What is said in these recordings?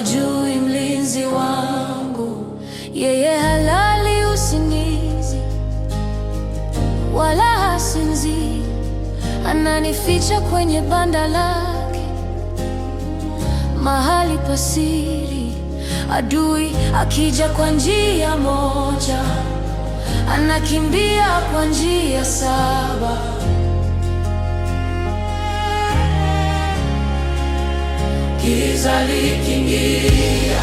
hawajui mlinzi wangu, yeye halali usingizi wala hasinzii, ananificha kwenye banda lake, mahali pasiri. Adui akija kwa njia moja, anakimbia kwa njia 7. Giza likiingia,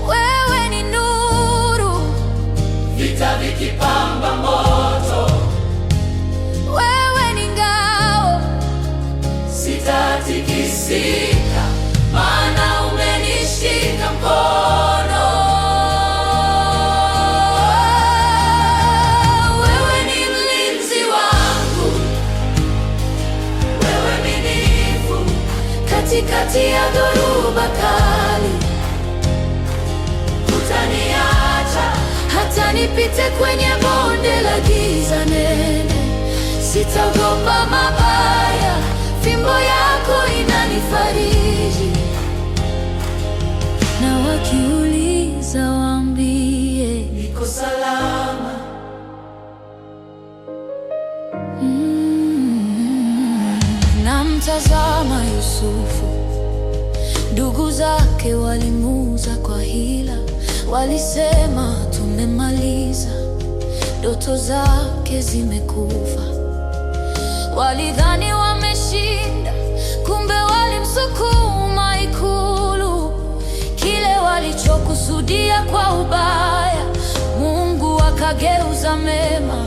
wewe ni nuru. Vita vikipamba moto, wewe ni ngao. Sitatikisika, maana umenishika mkono. Wewe ni mlinzi wangu, wewe mwaminifu katikati ya dhoruba kali. Hutaniacha hata nipite kwenye bonde la giza nene. Sitaogopa mabaya, fimbo yako inanifariji. Na wakiuliza waambie, niko salama. Namtazama Yusufu, ndugu zake walimuuza kwa hila. Walisema tumemaliza, ndoto zake zimekufa. Walidhani wameshinda, kumbe walimsukuma ikulu. Kile walichokusudia kwa ubaya, Mungu akageuza mema.